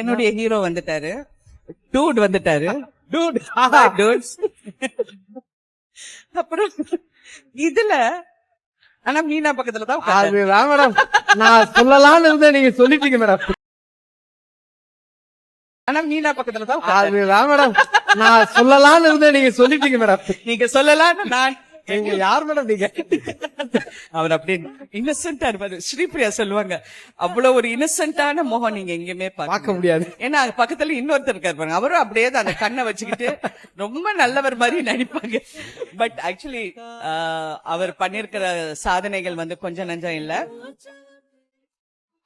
என்னுடைய ஹீரோ வந்துட்டாரு, டூட் வந்துட்டாரு, டூட் டூட்ஸ். அப்புறம் இதுல ஆனா மீனா பக்கத்துல தான் உட்கார்ந்தாரு. அதுதான் மேடம் நான் சொல்லலாம்னு இருந்தேன், நீங்க சொல்லிட்டீங்க மேடம். ஆனா மீனா பக்கத்துல தான் உட்கார்ந்தாரு. அதுதான் மேடம் நான் சொல்லலாம்னு இருந்தேன், நீங்க சொல்லிட்டீங்க மேடம். நீங்க சொல்லலாம்னு நான் நீங்க யார் மேடம் நீங்க? அவர் அப்படியே இன்னசென்டா இருப்பாரு. ஸ்ரீபிரியா சொல்லுவாங்க, அவ்வளவு ஒரு இன்னசென்டான முகம் நீங்க எங்கேயுமே பார்க்க முடியாது. ஏன்னா பக்கத்துல இன்னொருத்தர் இருக்காரு பாருங்க, அவரும் அப்படியே தான் அந்த கண்ணை வச்சுக்கிட்டு ரொம்ப நல்லவர் மாதிரி நடிப்பாங்க. பட் ஆக்சுவலி அவர் பண்ணிருக்கிற சாதனைகள் வந்து கொஞ்சம் நஞ்சம் இல்ல.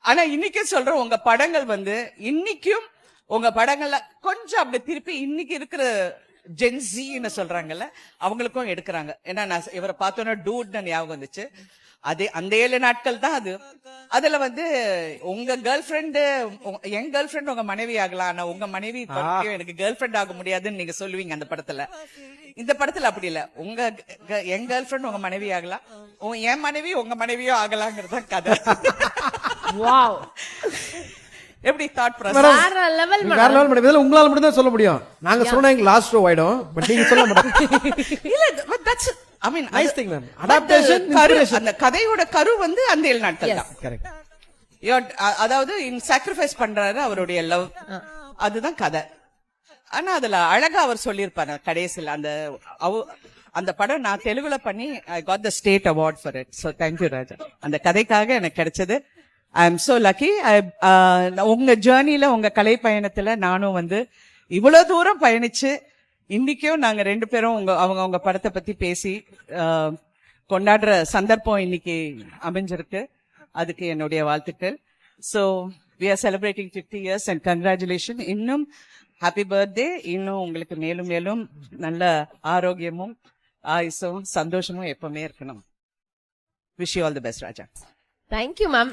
ஆனா இன்னைக்கும் சொல்றேன், உங்க படங்கள் வந்து இன்னைக்கும் உங்க படங்கள்ல கொஞ்சம் அப்படி திருப்பி இன்னைக்கு இருக்கிற ஜென்சின்னு சொல்றாங்கல்ல, அவங்களுக்கும் எடுக்கிறாங்க. ஏன்னா நான் இவரை பார்த்தோன்னா டூட்னு ஞாபகம் வந்துச்சு. அதே அந்த 7 நாட்கள் தான் அது. அதுல வந்து உங்க கேர்ள் ஃபிரெண்டு, என் கேர்ள் ஃபிரெண்ட் உங்க மனைவி ஆகலாம், ஆனா உங்க மனைவி எனக்கு கேர்ள் ஃபிரெண்ட் ஆக முடியாதுன்னு நீங்க சொல்லுவீங்க அந்த படத்துல. இந்த படத்துல அப்படி இல்ல, என் கேர்ள் ஃபிரெண்ட் உங்க மனைவி ஆகலாம், என் மனைவி உங்க மனைவியோ ஆகலாங்கிறத கதை. வாவ், எப்படி தாட் ப்ராசஸ்? வேற லெவல் வேற லெவல் மேடம். இதெல்லாம் உங்களால மட்டும் தான் சொல்ல முடியும். நாங்க சொன்னா எங்க லாஸ்ட் ஷோ ஆயிடும். பட் நீங்க சொல்ல மாட்டீங்க. இல்ல, but that's I mean nice thing ma'am. Adaptation, அந்த கதையோட கரு வந்து அந்த 7 நாட்கள் தான். கரெக்ட். அதாவது சாக்ரிஃபைஸ் பண்றாரு அவருடைய லவ், அதுதான் கதை. ஆனா அதுல அழகா அவர் சொல்லியிருப்பாரு கடைசியில். அந்த படம் நான் தெலுங்குல பண்ணி I got the state award for it. So thank you Raja. அந்த கதைக்காக எனக்கு கிடைச்சது. I am so lucky. உங்க ஜேர்னில, உங்க கலை பயணத்துல நானும் வந்து இவ்வளவு தூரம் பயணிச்சு இன்னைக்கும் நாங்க 2 பேரும் அவங்க படத்தை பத்தி பேசி கொண்டாடுற சந்தர்ப்பம் இன்னைக்கு அமைஞ்சிருக்கு. அதுக்கு என்னுடைய வாழ்த்துக்கள். So we are celebrating 50 years and congratulations. இன்னும் ஹாப்பி பர்த்டே. இன்னும் உங்களுக்கு மேலும் மேலும் நல்ல ஆரோக்கியமும் ஆயுசும் சந்தோஷமும் எப்பவுமே இருக்கணும். Wish you all the best, Raja. Thank you, ma'am.